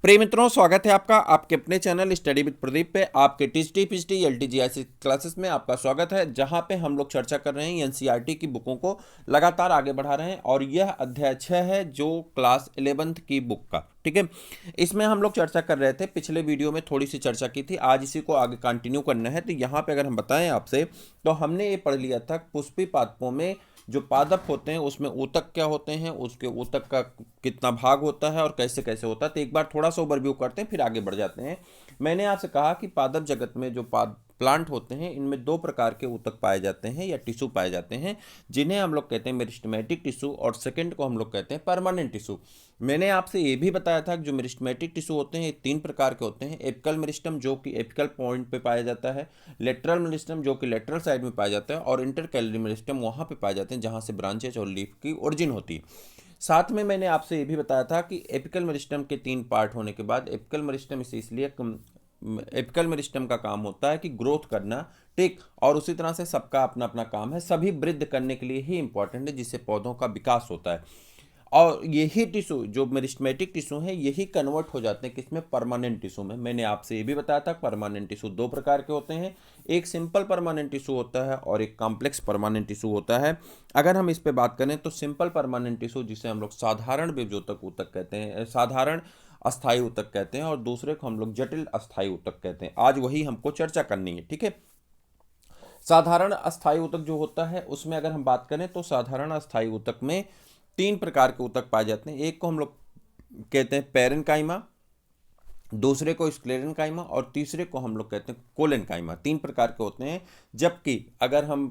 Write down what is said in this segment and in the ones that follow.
प्रिय मित्रों, स्वागत है आपका आपके अपने चैनल स्टडी विद प्रदीप पे। आपके टीजीटी पीजीटी एलटीजीआईसी क्लासेस में आपका स्वागत है, जहां पे हम लोग चर्चा कर रहे हैं एनसीईआरटी की बुकों को लगातार आगे बढ़ा रहे हैं। और यह अध्याय 6 है जो क्लास 11th की बुक का, ठीक है। इसमें हम लोग चर्चा कर रहे थे, पिछले वीडियो में थोड़ी सी चर्चा की थी, आज इसी को आगे कंटिन्यू करना है। तो यहाँ पे अगर हम बताएं आपसे, तो हमने ये पढ़ लिया था पुष्पी पादपों में जो पादप होते हैं उसमें ऊतक क्या होते हैं, उसके ऊतक का कितना भाग होता है और कैसे कैसे होता है। तो एक बार थोड़ा सा ओवरव्यू करते हैं, फिर आगे बढ़ जाते हैं। मैंने आपसे कहा कि पादप जगत में जो प्लांट होते हैं, इनमें दो प्रकार के ऊतक पाए जाते हैं या टिश्यू पाए जाते हैं, जिन्हें हम लोग कहते हैं मेरिस्टेमेटिक टिश्यू, और सेकंड को हम लोग कहते हैं परमानेंट टिश्यू। मैंने आपसे ये भी बताया था कि जो मेरिस्टेमेटिक टिश्यू होते हैं ये तीन प्रकार के होते हैं। एपिकल मेरिस्टम जो कि एपिकल पॉइंट पे पाया जाता है, लेटरल मेरिस्टम जो कि लेटरल साइड में पाया जाता है, और इंटरकैलरी मेरिस्टम वहाँ पे पाए जाते हैं जहाँ से ब्रांचेज और लीफ की ओरिजिन होती है। साथ में मैंने आपसे ये भी बताया था कि एपिकल मेरिस्टम के तीन पार्ट होने के बाद एपिकल मेरिस्टम इसे इसलिए एपिकल मेरिस्टम का काम होता है कि ग्रोथ करना, ठीक। और उसी तरह से सबका अपना अपना काम है, सभी वृद्धि करने के लिए ही इंपॉर्टेंट है, जिससे पौधों का विकास होता है। और यही टिश्यू जो मेरिस्टेमेटिक टिश्यू है यही कन्वर्ट हो जाते हैं किसमें, परमानेंट टिश्यू में। मैंने आपसे ये भी बताया था परमानेंट टिश्यू दो प्रकार के होते हैं, एक सिंपल परमानेंट टिश्यू होता है और एक कॉम्प्लेक्स परमानेंट टिश्यू होता है। अगर हम इस पे बात करें तो सिंपल परमानेंट टिश्यू, जिसे हम लोग साधारण विभजोतक ऊतक कहते हैं, साधारण अस्थायी ऊतक कहते हैं, और दूसरे को हम लोग जटिल अस्थायी ऊतक कहते हैं। आज वही हमको चर्चा करनी है, ठीक है। साधारण अस्थायी ऊतक जो होता है उसमें अगर हम बात करें तो साधारण अस्थायी ऊतक में तीन प्रकार के ऊतक पाए जाते हैं। एक को हम लोग कहते हैं पेरेनकाइमा, दूसरे को स्क्लेरेनकाइमा, और तीसरे को हम लोग कहते हैं कोलेनकाइमा। तीन प्रकार के होते हैं। जबकि अगर हम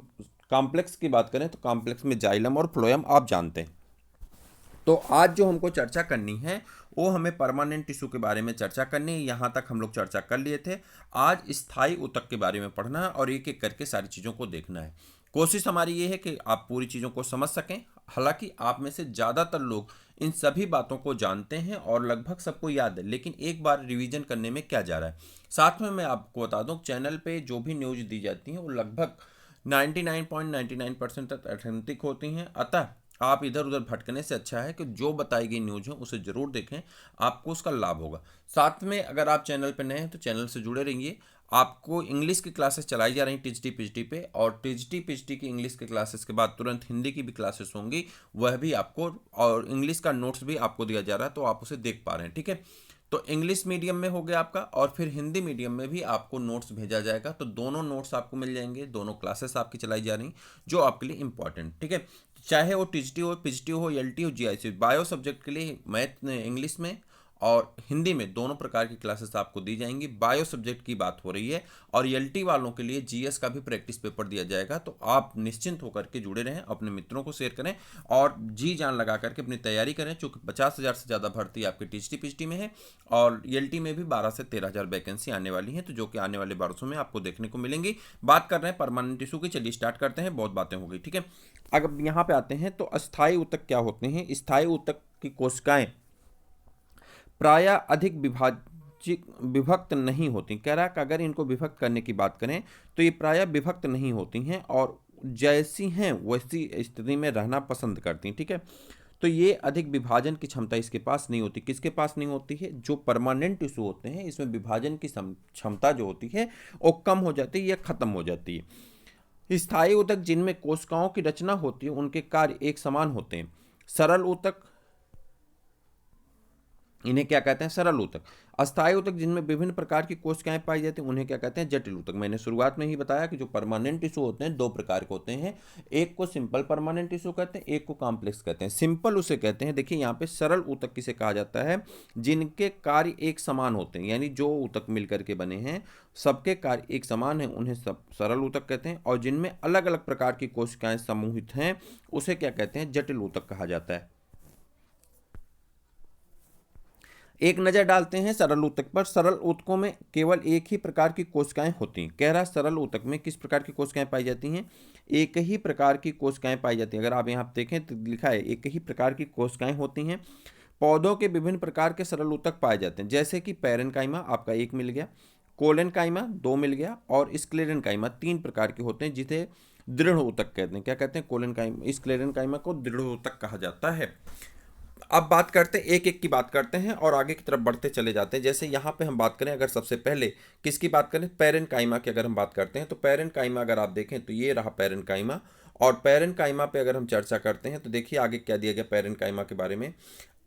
कॉम्प्लेक्स की बात करें तो कॉम्प्लेक्स में जाइलम और फ्लोएम आप जानते हैं। तो आज जो हमको चर्चा करनी है वो हमें परमानेंट टिश्यू के बारे में चर्चा करनी है। यहाँ तक हम लोग चर्चा कर लिए थे। आज स्थायी ऊतक के बारे में पढ़ना है और एक एक करके सारी चीज़ों को देखना है। कोशिश हमारी ये है कि आप पूरी चीज़ों को समझ सकें। हालांकि आप में से ज़्यादातर लोग इन सभी बातों को जानते हैं और लगभग सबको याद है, लेकिन एक बार रिवीजन करने में क्या जा रहा है। साथ में मैं आपको बता दूं, चैनल पे जो भी न्यूज़ दी जाती हैं वो लगभग 99.99% तक ऑथेंटिक होती हैं। अतः आप इधर उधर भटकने से अच्छा है कि जो बताई गई न्यूज़ है उसे ज़रूर देखें, आपको उसका लाभ होगा। साथ में अगर आप चैनल पर नए हैं तो चैनल से जुड़े रहिए। आपको इंग्लिश की क्लासेस चलाई जा रही टीजीटी पीजीटी पे, और टीजीटी पीजीटी की इंग्लिश की क्लासेस के बाद तुरंत हिंदी की भी क्लासेस होंगी, वह भी आपको, और इंग्लिश का नोट्स भी आपको दिया जा रहा है, तो आप उसे देख पा रहे हैं, ठीक है। तो इंग्लिश मीडियम में हो गया आपका, और फिर हिंदी मीडियम में भी आपको नोट्स भेजा जाएगा। तो दोनों नोट्स आपको मिल जाएंगे, दोनों क्लासेस आपकी चलाई जा रही जो आपके लिए इंपॉर्टेंट, ठीक है। चाहे वो टीजीटी हो, पीजीटी हो, एलटी हो, जीआईसी, बायो सब्जेक्ट के लिए मैथ इंग्लिश में और हिंदी में दोनों प्रकार की क्लासेस आपको दी जाएंगी। बायो सब्जेक्ट की बात हो रही है, और एलटी वालों के लिए जीएस का भी प्रैक्टिस पेपर दिया जाएगा। तो आप निश्चिंत होकर के जुड़े रहें, अपने मित्रों को शेयर करें और जी जान लगा करके अपनी तैयारी करें, चूँकि 50,000 से ज़्यादा भर्ती आपकी टीजीटी पीजीटी में है, और एलटी में भी 12 से 13,000 वैकेंसी आने वाली हैं, तो जो कि आने वाले वर्षों में आपको देखने को मिलेंगी। बात कर रहे हैं परमानेंट टिश्यू की, चलिए स्टार्ट करते हैं, बहुत बातें हो गई, ठीक है। अगर यहाँ पे आते हैं तो अस्थायी ऊतक क्या होते हैं। स्थायी ऊतक की कोशिकाएं प्रायः अधिक विभक्त नहीं होती। कह रहा है कि अगर इनको विभक्त करने की बात करें तो ये प्रायः विभक्त नहीं होती हैं और जैसी हैं वैसी स्थिति में रहना पसंद करती हैं, ठीक है। तो ये अधिक विभाजन की क्षमता इसके पास नहीं होती। किसके पास नहीं होती है? जो परमानेंट टिश्यू होते हैं इसमें विभाजन की क्षमता जो होती है वो कम हो जाती है या खत्म हो जाती है। स्थायी ऊतक जिनमें कोशिकाओं की रचना होती है उनके कार्य एक समान होते हैं। सरल ऊतक, इन्हें क्या कहते हैं? सरल ऊतक। अस्थायी ऊतक जिनमें विभिन्न प्रकार की कोशिकाएं पाई जाती हैं उन्हें क्या कहते हैं? जटिल ऊतक। मैंने शुरुआत में ही बताया कि जो परमानेंट टिश्यू होते हैं दो प्रकार के होते हैं, एक को सिंपल परमानेंट टिश्यू कहते हैं, एक को कॉम्प्लेक्स कहते हैं। सिंपल उसे कहते हैं, देखिए यहाँ पे सरल ऊतक किसे कहा जाता है? जिनके कार्य एक समान होते हैं, यानी जो ऊतक मिल करके बने हैं सबके कार्य एक समान है, उन्हें सब सरल ऊतक कहते हैं। और जिनमें अलग अलग प्रकार की कोशिकाएं समूहित हैं उसे क्या कहते हैं? जटिल ऊतक कहा जाता है। एक नज़र डालते हैं सरल ऊतक पर। सरल ऊतकों में केवल एक ही प्रकार की कोशिकाएं होती हैं। कह रहा है सरल ऊतक में किस प्रकार की कोशिकाएं पाई जाती हैं? एक ही प्रकार की कोशिकाएं पाई जाती हैं। अगर आप यहाँ देखें तो लिखा है एक ही प्रकार की कोशिकाएं होती हैं। पौधों के विभिन्न प्रकार के सरल ऊतक पाए जाते हैं, जैसे कि पेरेनकाइमा आपका एक मिल गया, कोलेनकाइमा दो मिल गया, और स्क्लेरेनकाइमा तीन प्रकार के होते हैं, जिसे दृढ़ ऊतक कहते हैं। क्या कहते हैं? कोलेनकाइमा, स्क्लेरेनकाइमा को दृढ़ ऊतक कहा जाता है। अब बात करते हैं, एक एक की बात करते हैं और आगे की तरफ बढ़ते चले जाते हैं। जैसे यहाँ पे हम बात करें, अगर सबसे पहले किसकी बात करें, पेरेन्काइमा की अगर हम बात करते हैं, तो पेरेन्काइमा अगर आप देखें तो ये रहा पेरेन्काइमा। और पेरेन्काइमा पे अगर हम चर्चा करते हैं तो देखिए आगे क्या दिया गया पेरेन्काइमा के बारे में।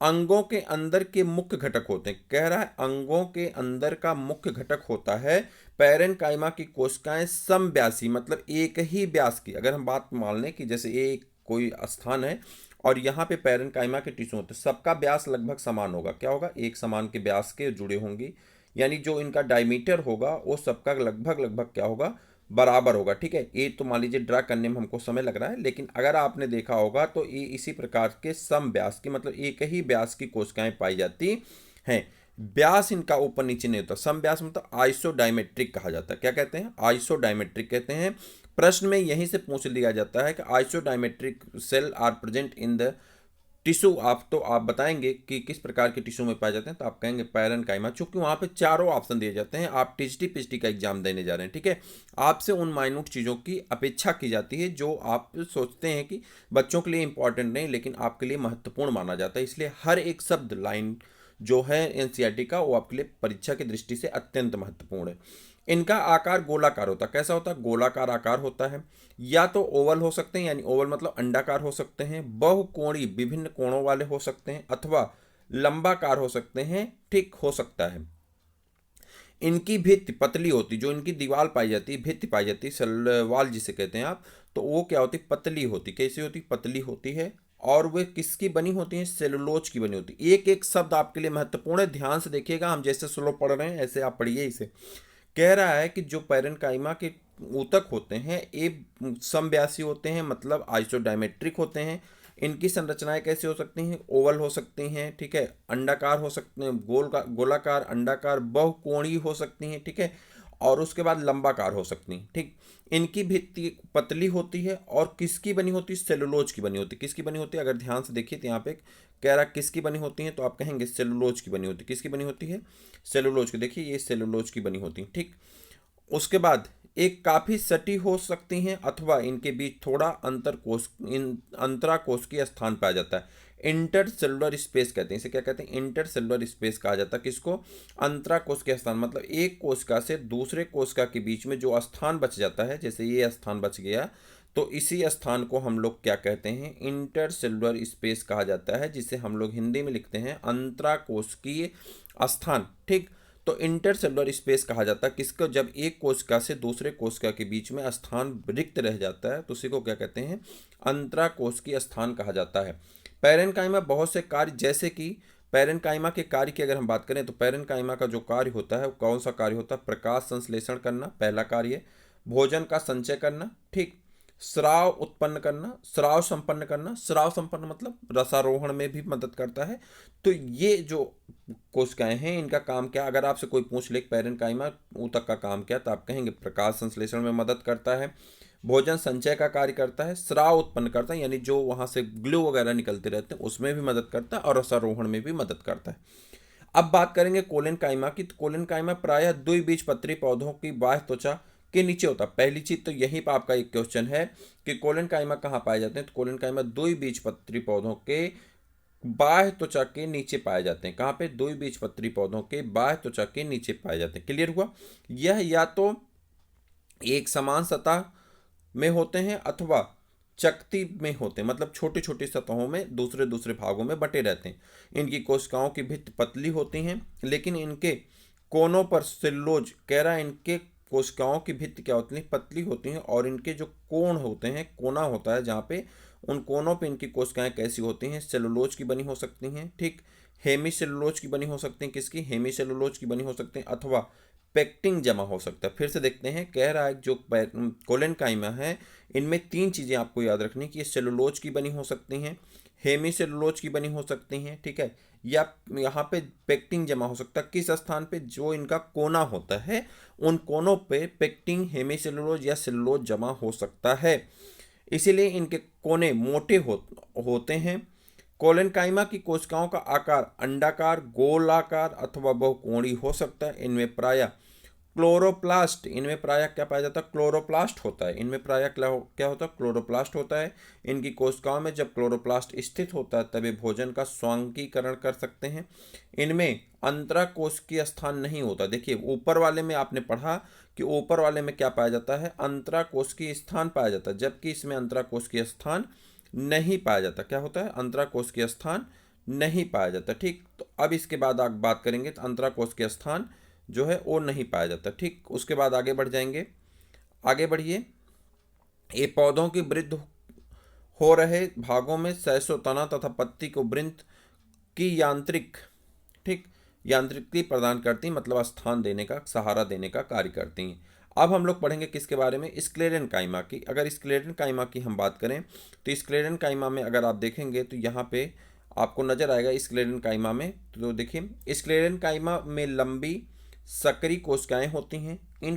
अंगों के अंदर के मुख्य घटक होते हैं, कह रहा है अंगों के अंदर का मुख्य घटक होता है पेरेन्काइमा की कोशिकाएं समव्यासी, मतलब एक ही व्यास की। अगर हम बात मान लें कि जैसे एक कोई स्थान है और यहाँ पे पेरेन्काइमा के टिश्यू होते हैं, सबका व्यास लगभग समान होगा। क्या होगा, एक समान के व्यास के जुड़े होंगे, यानी जो इनका डायमीटर होगा वो सबका लगभग लगभग क्या होगा, बराबर होगा। ठीक है, ये तो मान लीजिए ड्रा करने में हमको समय लग रहा है, लेकिन अगर आपने देखा होगा तो ये इसी प्रकार के सम व्यास की, मतलब एक ही व्यास की कोशिकाएं पाई जाती हैं। व्यास इनका ऊपर नीचे नहीं होता। सम व्यास मतलब आइसोडायमेट्रिक कहा जाता है। क्या कहते हैं, आइसोडायमेट्रिक कहते हैं। प्रश्न में यहीं से पूछ लिया जाता है कि isodiametric cell are present in the tissue. आप तो आप बताएंगे कि किस प्रकार के टिश्यू में पाए जाते हैं, तो आप कहेंगे पेरेन्काइमा। चूंकि वहाँ पे चारों ऑप्शन दिए जाते हैं, आप टीजीटी पीजीटी का एग्जाम देने जा रहे हैं, ठीक है, आपसे उन माइन्यूट चीज़ों की अपेक्षा की जाती है जो आप सोचते हैं कि बच्चों के लिए इंपॉर्टेंट नहीं लेकिन आपके लिए महत्वपूर्ण माना जाता है। इसलिए हर एक शब्द लाइन जो है एनसीईआरटी का वो आपके लिए परीक्षा की दृष्टि से अत्यंत महत्वपूर्ण है। इनका आकार गोलाकार होता है। कैसा होता है, गोलाकार आकार होता है। या तो ओवल हो सकते हैं, यानी ओवल मतलब अंडाकार हो सकते हैं, बहुकोणीय विभिन्न कोणों वाले हो सकते हैं, अथवा लंबाकार हो सकते हैं, ठीक हो सकता है। इनकी भित्ति पतली होती, जो इनकी दीवार पाई जाती है, भित्ति पाई जाती है, सलवाल जिसे कहते हैं आप, तो वो क्या होती, पतली होती। कैसी होती, पतली होती है। और वे किसकी बनी होती हैं, सेलुलोज की बनी होती है। एक एक शब्द आपके लिए महत्वपूर्ण है, ध्यान से देखिएगा, हम जैसे स्लो पढ़ रहे हैं ऐसे आप पढ़िए इसे। कह रहा है कि जो पेरेन्काइमा के ऊतक होते हैं ये समव्यासी होते हैं, मतलब आइसोडायमेट्रिक होते हैं। इनकी संरचनाएं कैसी हो सकती हैं, ओवल हो सकती हैं, ठीक है, अंडाकार हो सकते हैं, गोलाकार, अंडाकार, बहुकोणीय हो सकती हैं, ठीक है, और उसके बाद लंबाकार हो सकती हैं। ठीक, इनकी भित्ति पतली होती है और किसकी बनी होती है, सेलुलोज की बनी होती है। किसकी बनी होती है, अगर ध्यान से देखिए तो यहाँ पे कह रहा किसकी बनी होती है, तो आप कहेंगे सेलुलोज की बनी होती है। किसकी बनी होती है, सेलुलोज की। देखिए ये सेलुलोज की बनी होती है। ठीक, उसके बाद एक काफी सटी हो सकती हैं अथवा इनके बीच थोड़ा अंतरा कोशिकीय स्थान पाया जाता है। इंटर सेलुलर स्पेस कहते हैं इसे। क्या कहते हैं, इंटर सेलुलर स्पेस कहा जाता है किसको, अंतरा कोशिकीय स्थान, मतलब एक कोशिका से दूसरे कोशिका के बीच में जो स्थान बच जाता है, जैसे ये स्थान बच गया तो इसी स्थान को हम लोग क्या कहते हैं, इंटर सेलुलर स्पेस कहा जाता है, जिसे हम लोग हिंदी में लिखते हैं अंतरा कोशिकीय स्थान। ठीक, तो इंटरसेलुलर स्पेस कहा जाता है किसको, जब एक कोशिका से दूसरे कोशिका के बीच में स्थान रिक्त रह जाता है तो उसी को क्या कहते हैं, अंतरा कोशिकीय स्थान कहा जाता है। पेरेन्काइमा बहुत से कार्य, जैसे कि पेरेन्काइमा के कार्य की अगर हम बात करें तो पेरेन्काइमा का जो कार्य होता है वो कौन सा कार्य होता है, प्रकाश संश्लेषण करना पहला कार्य, भोजन का संचय करना, ठीक, स्राव उत्पन्न करना, स्राव संपन्न करना। स्राव संपन्न मतलब रसारोहण में भी मदद करता है। तो ये जो कोशिकाएं हैं इनका काम क्या, अगर आपसे कोई पूछ ले पेरेन्काइमा ऊतक का काम क्या, तो आप कहेंगे प्रकाश संश्लेषण में मदद करता है, भोजन संचय का कार्य करता है, स्राव उत्पन्न करता है यानी जो वहां से ग्लू वगैरह निकलते रहते हैं उसमें भी मदद करता है, और रसारोहण में भी मदद करता है। अब बात करेंगे कोलेनकाइमा की। तो कोलेनकाइमा प्रायः द्विबीजपत्री पौधों की बाह्य त्वचा के नीचे होता है। पहली चीज तो यहीं पर आपका एक क्वेश्चन है कि कोलेनकाइमा कहाँ पाए जाते हैं, तो कोलेनकाइमा द्विबीजपत्री पौधों के बाह्य त्वचा के नीचे पाए जाते हैं। कहाँ पे, द्विबीजपत्री पौधों के बाह्य त्वचा के नीचे पाए जाते हैं। क्लियर हुआ, यह या तो एक समान सतह में होते हैं अथवा चकती में होते हैं, मतलब छोटी छोटी सतहों में दूसरे दूसरे भागों में बटे रहते हैं। इनकी कोशिकाओं की भित्ति पतली होती हैं लेकिन इनके कोनों पर सेलुलोज, कह रहा है इनके कोशिकाओं की भित्ति क्या होती है, पतली होती हैं, और इनके जो कोण होते हैं, कोना होता है जहाँ पे, उन कोनों पे इनकी कोशिकाएं कैसी होती हैं, सेलुलोज की बनी हो सकती हैं, ठीक, हेमी सेलुलोज की बनी हो सकती हैं, किसकी, हेमी सेलुलोज की बनी हो सकती हैं, अथवा पेक्टिन जमा हो सकता है। फिर से देखते हैं, कह रहा है जो कोलेनकाइमा है इनमें तीन चीज़ें आपको याद रखनी कि ये सेलुलोज की बनी हो सकती हैं, हेमी सेलुलोज की बनी हो सकती हैं, ठीक है, या यहाँ पे पेक्टिन जमा हो सकता है। किस स्थान पे, जो इनका कोना होता है उन कोनों पे पेक्टिन, हेमी सेलुलोज या सेलुलोज जमा हो सकता है, इसीलिए इनके कोने मोटे होते हैं। कोलेनकाइमा की कोशिकाओं का आकार अंडाकार, गोलाकार अथवा बहुकोणीय हो सकता है। इनमें प्रायः क्लोरोप्लास्ट, इनमें प्रायः क्या पाया जाता है? क्लोरोप्लास्ट होता है। इनमें प्रायः क्या होता है? क्लोरोप्लास्ट होता है। इनकी कोशिकाओं में जब क्लोरोप्लास्ट स्थित होता है तब ये भोजन का स्वांगीकरण कर सकते हैं। इनमें अंतराकोशिकीय स्थान नहीं होता। देखिए ऊपर वाले में आपने पढ़ा कि ऊपर वाले में क्या पाया जाता है? अंतराकोशिकीय स्थान पाया जाता है, जबकि इसमें अंतराकोशिकीय स्थान नहीं पाया जाता। क्या होता है? अंतराकोशिकीय स्थान नहीं पाया जाता। ठीक, तो अब इसके बाद आप बात करेंगे तो अंतराकोशिकीय स्थान जो है वो नहीं पाया जाता। ठीक, उसके बाद आगे बढ़ जाएंगे। आगे बढ़िए। ये पौधों की वृद्धि हो रहे भागों में सरसों तना तथा पत्ती को वृंत की यांत्रिक, ठीक, यांत्रिकी प्रदान करती, मतलब स्थान देने का, सहारा देने का कार्य करती हैं। अब हम लोग पढ़ेंगे किसके बारे में? स्क्लेरन काइमा की। अगर स्क्लेरन काइमा की हम बात करें तो स्क्लेरन काइमा में अगर आप देखेंगे तो यहाँ पे आपको नजर आएगा स्क्लेरन काइमा में, तो देखिए स्क्लेरन काइमा में लंबी सक्रिय कोशिकाएं होती हैं। इन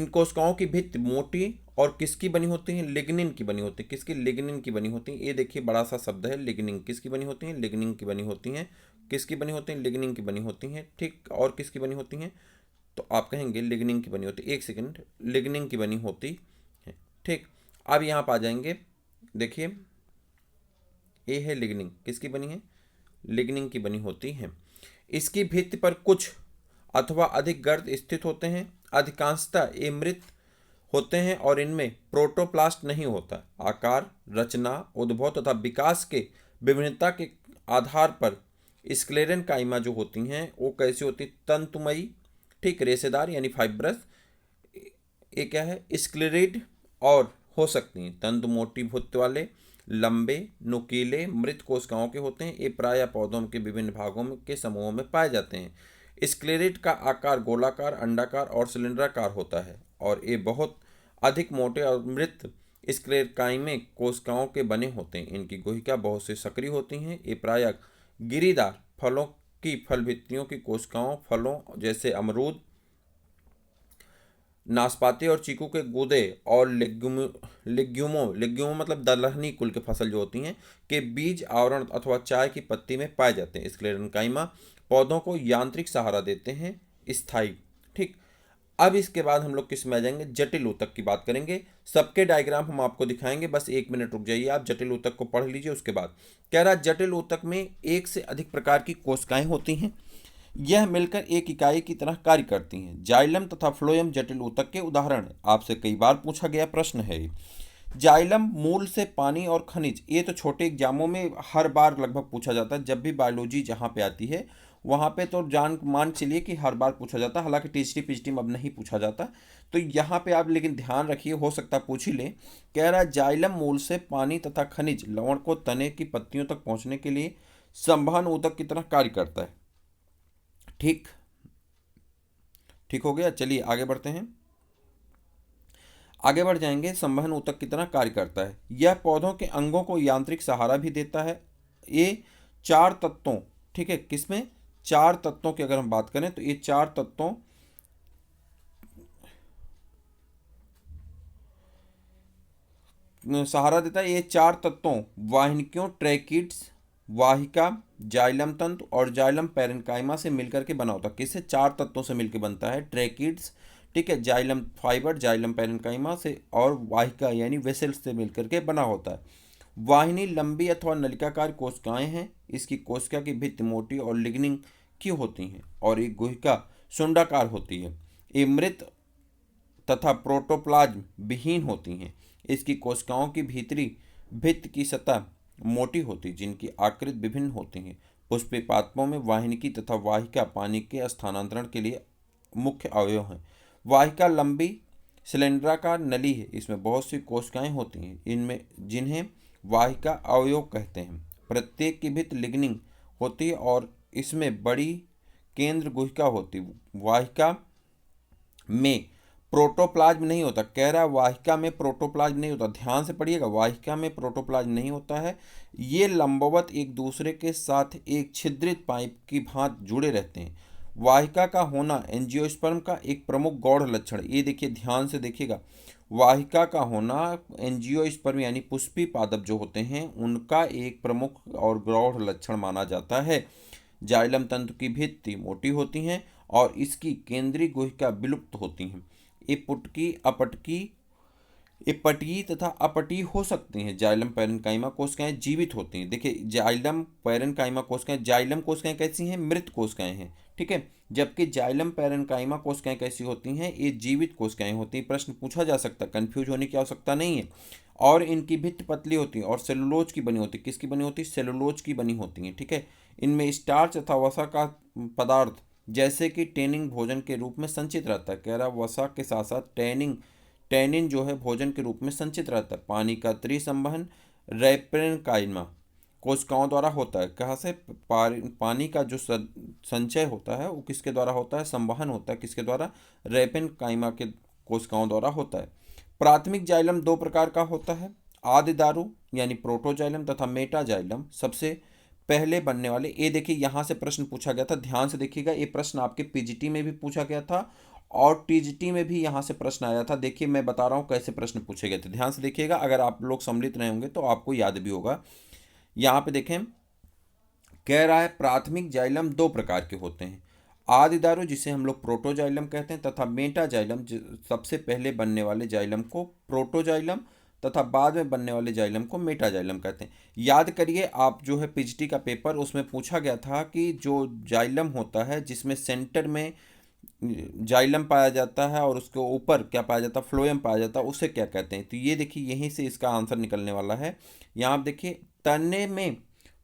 कोशिकाओं की भित्ति मोटी और किसकी बनी होती है? लिग्निन की बनी होती है। किसकी? लिग्निन की बनी होती है। ये देखिए बड़ा सा शब्द है लिग्निन। किसकी बनी होती है? लिग्निन की बनी होती हैं। किसकी बनी होती हैं? लिग्निन की बनी होती हैं। ठीक, और किसकी बनी होती हैं? तो आप कहेंगे लिग्निन की बनी होती है। एक सेकंड, लिग्निन की बनी होती है। ठीक, अब यहाँ पर आ जाएंगे। देखिए ये है लिग्निन। किसकी बनी है? लिग्निन की बनी होती है। इसकी भित्ति पर कुछ अथवा अधिक गर्द स्थित होते हैं। अधिकांशतः ये मृत होते हैं और इनमें प्रोटोप्लास्ट नहीं होता। आकार, रचना, उद्भव तथा विकास के विभिन्नता के आधार पर स्क्लेरन काइमा जो होती हैं वो कैसी होती? तंतुमयी, ठीक, रेशेदार यानी फाइब्रस, ये क्या है? स्क्लेरिड, और हो सकती हैं तंतु मोटी भूत वाले, लंबे, नुकीले, मृत कोशिकाओं के होते हैं। ये प्रायः पौधों के विभिन्न भागों के समूहों में पाए जाते हैं। स्क्लेरिड का आकार गोलाकार, अंडाकार और सिलेंडराकार होता है और ये बहुत अधिक मोटे और मृत स्क्लेरकाइमे कोशिकाओं के बने होते हैं। इनकी गुहिका बहुत से सक्रिय होती हैं। ये प्रायः गिरीदार फलों की फल भित्तियों की कोशिकाओं, फलों जैसे अमरूद, नाशपाती और चीकू के गूदे और लेग्यूमो मतलब दलहनी कुल के फसल जो होती हैं के बीज आवरण अथवा चाय की पत्ती में पाए जाते हैं। स्क्लेरनकाइमा पौधों को यांत्रिक सहारा देते हैं, स्थायी। ठीक, अब इसके बाद हम लोग किस में आ जाएंगे? जटिल ऊतक की बात करेंगे। सबके डायग्राम हम आपको दिखाएंगे, बस 1 मिनट रुक जाइए, आप जटिल ऊतक को पढ़ लीजिए। उसके बाद कह रहा जटिल ऊतक में एक से अधिक प्रकार की कोशिकाएं होती हैं। यह मिलकर एक इकाई की तरह कार्य करती हैं। जाइलम तथा फ्लोएम जटिल ऊतक के उदाहरण हैं। आपसे कई बार पूछा गया प्रश्न है ये। जाइलम मूल से पानी और खनिज, ये तो छोटे एग्जामों में हर बार लगभग पूछा जाता है। जब भी बायोलॉजी जहाँ पे आती है वहाँ पे तो जान मान चलिए कि हर बार पूछा जाता है। हालांकि टीचरी पीचडी में अब नहीं पूछा जाता, तो यहाँ पे आप लेकिन ध्यान रखिए, हो सकता है पूछ ही ले। कह रहा है जाइलम मूल से पानी तथा खनिज लवण को तने की पत्तियों तक पहुँचने के लिए संवहन ऊतक की तरह कार्य करता है। ठीक, ठीक हो गया। चलिए आगे बढ़ते हैं। आगे बढ़ जाएंगे। संवहन ऊतक की तरह कार्य करता है। यह पौधों के अंगों को यांत्रिक सहारा भी देता है। ये 4 तत्वों, ठीक है, किसमें? 4 तत्वों की अगर हम बात करें तो ये 4 तत्वों सहारा देता है। ये 4 तत्वों वाहिनियों, ट्रैकिड्स, वाहिका, जाइलम तंतु और जाइलम पैरेन्काइमा से मिलकर के बना होता है। किससे? 4 तत्वों से मिलकर बनता है। ट्रैकिड्स, ठीक है, जाइलम फाइबर, जाइलम पैरेन्काइमा से, और वाहिका यानी वेसल्स से मिलकर के बना होता है। वाहिनी लंबी अथवा नलिकाकार कोशिकाएं हैं। इसकी कोशिका की भित्ति मोटी और लिग्निन की होती हैं और एक गुहिका शुंडाकार होती है। ये मृत तथा प्रोटोप्लाज्म विहीन होती हैं। इसकी कोशिकाओं की भीतरी भित्ति की सतह मोटी होती, जिनकी आकृति विभिन्न होती हैं। पुष्पीय पादपों में वाहिनिकी तथा वाहिका पानी के स्थानांतरण के लिए मुख्य अवयव हैं। वाहिका लंबी सिलेंडराकार नली है। इसमें बहुत सी कोशिकाएं होती हैं, इनमें जिन्हें वाहिका अवयव कहते हैं। प्रत्येक की भित्ति लिग्निन होती है और इसमें बड़ी केंद्र गुहिका होती। वाहिका में प्रोटोप्लाज्म नहीं होता। कह रहा है वाहिका में प्रोटोप्लाज्म नहीं होता। ध्यान से पढ़िएगा, वाहिका में प्रोटोप्लाज्म नहीं होता है। ये लंबवत एक दूसरे के साथ एक छिद्रित पाइप की भांति जुड़े रहते हैं। वाहिका का होना एंजियोस्पर्म का एक प्रमुख गौड़ लक्षण। ये देखिए, ध्यान से देखिएगा, वाहिका का होना एंजियोस्पर्म यानी पुष्पीय पादप जो होते हैं उनका एक प्रमुख और गौड़ लक्षण माना जाता है। जाइलम तंतु की भित्ति मोटी होती हैं और इसकी केंद्रीय गुहिका विलुप्त होती हैं। एपुटकी अपटकी अपटीय तथा अपटीय हो सकती हैं। जाइलम पैरेन्काइमा कोशिकाएं जीवित होती हैं। देखिए जाइलम पैरेन्काइमा कोशिकाएं, जाइलम कोशिकाएं कैसी हैं? मृत कोशिकाएं हैं, ठीक है। जबकि जाइलम पैरेन्काइमा कोशिकाएं कैसी होती हैं? ये जीवित कोशिकाएं होती हैं। प्रश्न पूछा जा सकता है, कंफ्यूज होने की आवश्यकता नहीं है। और इनकी भित्ति पतली होती है और सेलुलोज की बनी होती है। किसकी बनी होती है? सेलुलोज की बनी होती है, ठीक है। इनमें स्टार्च तथा वसा का पदार्थ जैसे कि टैनिन भोजन के रूप में संचित रहता है। कह रहा वसा के साथ साथ टैनिन जो है भोजन के रूप में संचित रहता है। पानी का त्रिसंवहन रेपेनकाइमा कोशिकाओं द्वारा होता है। कहाँ से? पानी का जो संचय होता है वो किसके द्वारा होता है? संवहन होता है किसके द्वारा? रेपेनकाइमा के कोशिकाओं द्वारा होता है। प्राथमिक जाइलम दो प्रकार का होता है, आदि दारू यानी प्रोटोजाइलम तथा मेटाजाइलम। सबसे पहले बनने वाले, ये देखिए यहाँ से प्रश्न पूछा गया था, ध्यान से देखिएगा। ये प्रश्न आपके पीजीटी में भी पूछा गया था और टीजीटी में भी यहाँ से प्रश्न आया था। देखिए मैं बता रहा हूँ कैसे प्रश्न पूछे गए थे, ध्यान से देखिएगा। अगर आप लोग सम्मिलित रहे होंगे तो आपको याद भी होगा। यहाँ पे देखें, कह रहा है प्राथमिक जाइलम दो प्रकार के होते हैं, आदि दारू जिसे हम लोग प्रोटोजाइलम कहते हैं तथा मेटाजाइलम सबसे पहले बनने वाले जाइलम को प्रोटोजाइलम तथा बाद में बनने वाले जाइलम को मेटाजाइलम कहते हैं। याद करिए, आप जो है पीजीटी का पेपर, उसमें पूछा गया था कि जो जाइलम होता है जिसमें सेंटर में जाइलम पाया जाता है और उसके ऊपर क्या पाया जाता है? फ्लोएम पाया जाता है, उसे क्या कहते हैं? तो ये देखिए यहीं से इसका आंसर निकलने वाला है। यहाँ आप देखिए, तने में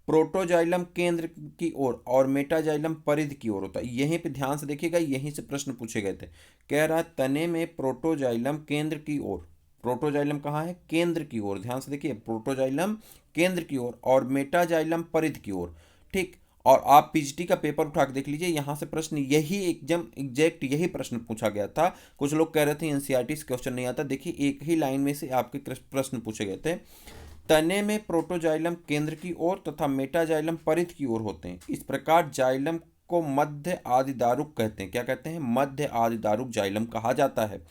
प्रोटोजाइलम केंद्र की ओर और मेटाजाइलम परिधि की ओर होता है। यहीं पे ध्यान से देखिएगा, यहीं से प्रश्न पूछे गए थे। कह रहा है तने में प्रोटोजाइलम केंद्र की ओर, प्रोटोजाइलम कहाँ है? केंद्र की ओर। ध्यान से देखिए, प्रोटोजाइलम केंद्र की ओर और मेटाजाइलम परिधि की ओर, ठीक। और आप पीजीटी का पेपर उठा के देख लीजिए, यहाँ से प्रश्न यही एकदम एग्जैक्ट यही प्रश्न पूछा गया था। कुछ लोग कह रहे थे एनसीईआरटी से क्वेश्चन नहीं आता, देखिए एक ही लाइन में से आपके प्रश्न पूछे गए थे। तने में प्रोटोजाइलम केंद्र की ओर तथा मेटाजाइलम परिधि की ओर होते हैं। इस प्रकार जाइलम को मध्य आदि दारुक कहते हैं। क्या कहते हैं? मध्य आदि दारुक जाइलम कहा जाता है,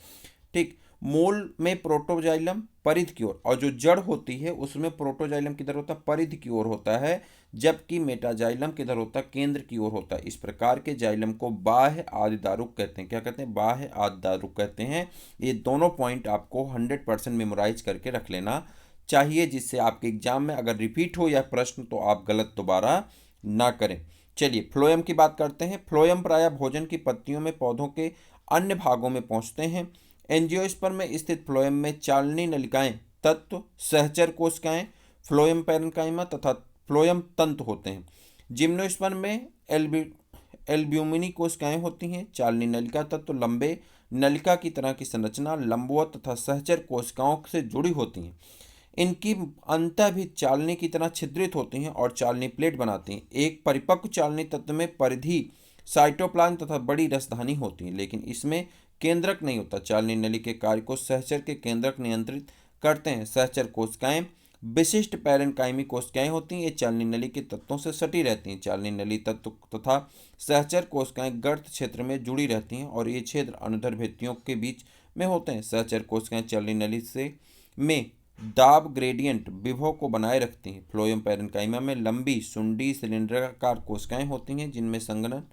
ठीक। मूल में प्रोटोजाइलम परिधि की ओर और जो जड़ होती है उसमें प्रोटोजाइलम किधर होता है? परिधि की ओर होता है, जबकि मेटाजाइलम किधर होता है? केंद्र की ओर होता है। इस प्रकार के जाइलम को बाह्य आदि दारुक कहते हैं। क्या कहते हैं? बाह्य आदि दारुक कहते हैं। ये दोनों पॉइंट आपको 100% मेमोराइज करके रख लेना चाहिए, जिससे आपके एग्जाम में अगर रिपीट हो यह प्रश्न तो आप गलत दोबारा ना करें। चलिए फ्लोएम की बात करते हैं। फ्लोएम प्रायः भोजन की पत्तियों में पौधों के अन्य भागों में पहुंचते हैं। एंजियोस्पर्म में स्थित फ्लोएम में चालनी नलिकाएं, तत्व, सहचर कोशिकाएं, फ्लोएम पैरेन्काइमा तथा फ्लोएम तंतु होते हैं। जिम्नोस्पर्म में एल्ब्यूमिनी कोशिकाएं होती हैं। चालनी नलिका तत्व लंबे नलिका की तरह की संरचना, लंबवत तथा सहचर कोशिकाओं से जुड़ी होती हैं। इनकी अंतः भी चालनी की तरह छिद्रित होती हैं और चालनी प्लेट बनाती हैं। एक परिपक्व चालनी तत्व में परिधि, साइटोप्लाज्म तथा बड़ी रसधानी होती है, लेकिन इसमें केंद्रक नहीं होता। चालनी नली के कार्य को सहचर के केंद्रक नियंत्रित करते हैं। सहचर कोशिकाएं विशिष्ट पैरेन्काइमी कोशिकाएं होती हैं। ये चालनी नली के तत्वों से सटी रहती हैं। चालनी नली तत्व तथा सहचर कोशिकाएं गर्त क्षेत्र में जुड़ी रहती हैं और ये क्षेत्र अनुदैर्ध्य भित्तियों के बीच में होते हैं। सहचर कोशिकाएं चालनी नली से में दाब ग्रेडियंट विभव को बनाए रखती हैं। फ्लोएम पैरेन्काइमा में लंबी सुंडी सिलेंडराकार कोशिकाएं होती हैं जिनमें संघनन,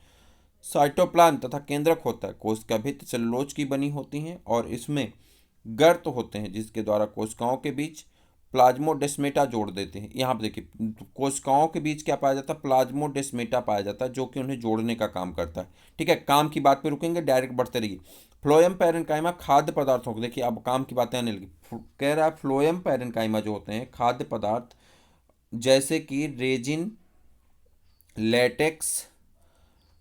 साइटोप्लाज्म तथा केंद्रक होता है। कोशिका भित्ति सेलुलोज की बनी होती हैं और इसमें गर्त होते हैं जिसके द्वारा कोशिकाओं के बीच प्लाज्मोडेस्मेटा जोड़ देते हैं। यहाँ पर देखिए कोशिकाओं के बीच क्या पाया जाता है? प्लाज्मोडेस्मेटा पाया जाता है, जो कि उन्हें जोड़ने का काम करता है, ठीक है। काम की बात पे रुकेंगे, डायरेक्ट बढ़ते रहिए। फ्लोएम पैरेन्काइमा खाद्य पदार्थों को, देखिए अब काम की बातें आने लगी। कह रहा है फ्लोएम पैरेन्काइमा जो होते हैं खाद्य पदार्थ जैसे कि रेजिन, लेटेक्स,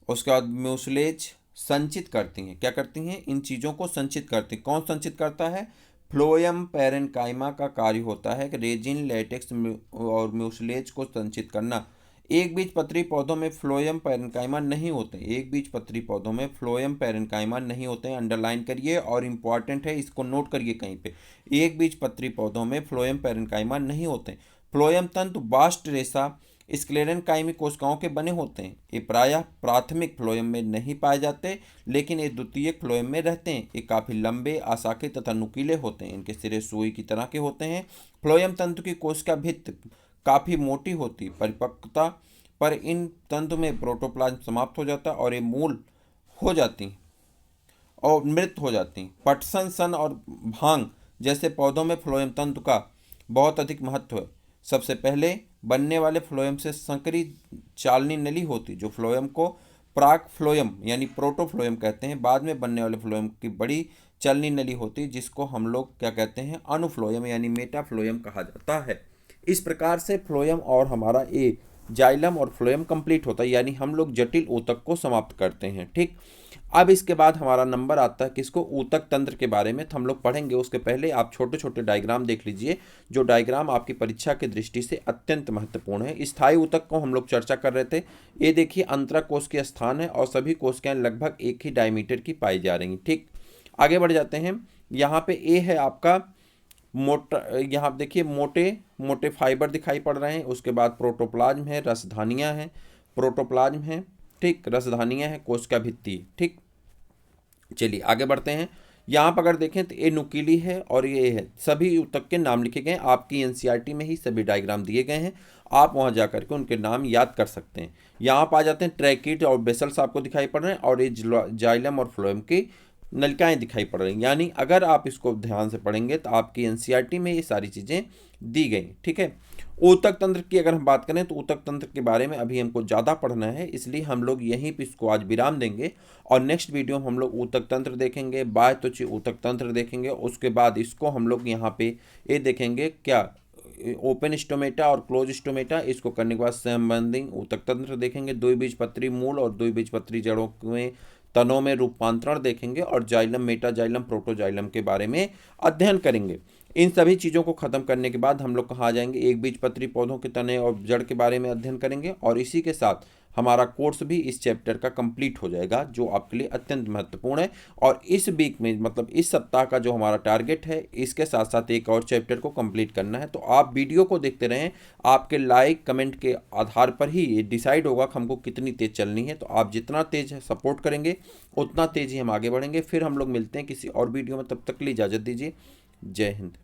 उसके बाद म्यूसलेज संचित करती हैं। क्या करती हैं? इन चीज़ों को संचित करती हैं। कौन संचित करता है? फ्लोएम पैरेन्काइमा का कार्य होता है कि रेजिन, लेटेक्स और म्यूसलेज को संचित करना। एक बीज पत्री पौधों में फ्लोएम पैरेन्काइमा नहीं होते। एक बीज पत्री पौधों में फ्लोएम पैरेन्काइमा नहीं होते हैं, अंडरलाइन करिए और इम्पॉर्टेंट है, इसको नोट करिए कहीं पे। एक बीज पत्री पौधों में फ्लोएम पैरेन्काइमा नहीं होते। फ्लोएम तंतु बास्ट रेशा स्क्लेरेन्काइमी कोशिकाओं के बने होते हैं। ये प्रायः प्राथमिक फ्लोएम में नहीं पाए जाते, लेकिन ये द्वितीयक फ्लोएम में रहते हैं। ये काफ़ी लंबे, आशाखित तथा नुकीले होते हैं। इनके सिरे सुई की तरह के होते हैं। फ्लोएम तंतु की कोशिका भित्ति काफ़ी मोटी होती है। परिपक्वता पर इन तंतु में प्रोटोप्लाज्म समाप्त हो जाता है और ये मूल हो जाती और मृत हो जाती। पटसन, सन और भांग जैसे पौधों में फ्लोएम तंतु का बहुत अधिक महत्व है। सबसे पहले बनने वाले फ्लोएम से संकरी चालनी नली होती, जो फ्लोएम को प्राक फ्लोएम यानी प्रोटोफ्लोएम कहते हैं। बाद में बनने वाले फ्लोएम की बड़ी चलनी नली होती, जिसको हम लोग क्या कहते हैं, अनुफ्लोएम यानी मेटाफ्लोएम कहा जाता है। इस प्रकार से फ्लोएम और हमारा ए जाइलम और फ्लोएम कंप्लीट होता है, यानी हम लोग जटिल ऊतक को समाप्त करते हैं। ठीक, अब इसके बाद हमारा नंबर आता है किसको, ऊतक तंत्र के बारे में। तो हम लोग पढ़ेंगे, उसके पहले आप छोटे छोटे डायग्राम देख लीजिए, जो डायग्राम आपकी परीक्षा की दृष्टि से अत्यंत महत्वपूर्ण है। स्थायी ऊतक को हम लोग चर्चा कर रहे थे। ये देखिए अंतरा कोशिकीय स्थान है और सभी कोशिकाएं लगभग एक ही डायमीटर की पाई जा रही। ठीक, आगे बढ़ जाते हैं। यहाँ पे ए है आपका मोटा, यहाँ देखिए मोटे मोटे फाइबर दिखाई पड़ रहे हैं। उसके बाद प्रोटोप्लाज्म है, रसधानियाँ हैं, प्रोटोप्लाज्म है, ठीक, रसधानियाँ हैं, कोशिका भित्ति। ठीक, चलिए आगे बढ़ते हैं। यहाँ पर अगर देखें तो ये नुकीली है और ये है, सभी ऊतक के नाम लिखे गए हैं। आपकी एनसीईआरटी में ही सभी डायग्राम दिए गए हैं, आप वहाँ जा करके उनके नाम याद कर सकते हैं। यहाँ पर आ जाते हैं, ट्रैकिड और बेसल्स आपको दिखाई पड़ रहे हैं और ये जाइलम और फ्लोएम की नलिकाएं दिखाई पड़ रही हैं। यानी अगर आप इसको ध्यान से पढ़ेंगे तो आपकी एनसीईआरटी में ये सारी चीज़ें दी गई। ठीक है, ऊतक तंत्र की अगर हम बात करें तो ऊतक तंत्र के बारे में अभी हमको ज़्यादा पढ़ना है, इसलिए हम लोग यहीं पे इसको आज विराम देंगे और नेक्स्ट वीडियो में हम लोग ऊतक तंत्र देखेंगे, बाह्यत्वची ऊतक तंत्र देखेंगे। उसके बाद इसको हम लोग यहाँ पे ये देखेंगे क्या, ओपन स्टोमेटा और क्लोज स्टोमेटा। इसको करने के बाद संबंधी ऊतक तंत्र देखेंगे, द्विबीजपत्री मूल और द्विबीजपत्री जड़ों में तनों में रूपांतरण देखेंगे और जाइलम, मेटाजाइलम, प्रोटोजाइलम के बारे में अध्ययन करेंगे। इन सभी चीज़ों को ख़त्म करने के बाद हम लोग कहाँ आ जाएंगे, एक बीजपत्री पौधों के तने और जड़ के बारे में अध्ययन करेंगे और इसी के साथ हमारा कोर्स भी इस चैप्टर का कंप्लीट हो जाएगा, जो आपके लिए अत्यंत महत्वपूर्ण है। और इस वीक में मतलब इस सप्ताह का जो हमारा टारगेट है, इसके साथ साथ एक और चैप्टर को कंप्लीट करना है। तो आप वीडियो को देखते रहें, आपके लाइक कमेंट के आधार पर ही ये डिसाइड होगा कि हमको कितनी तेज़ चलनी है। तो आप जितना तेज़ सपोर्ट करेंगे उतना तेज़ ही हम आगे बढ़ेंगे। फिर हम लोग मिलते हैं किसी और वीडियो में, तब तक के लिए इजाज़त दीजिए। जय हिंद।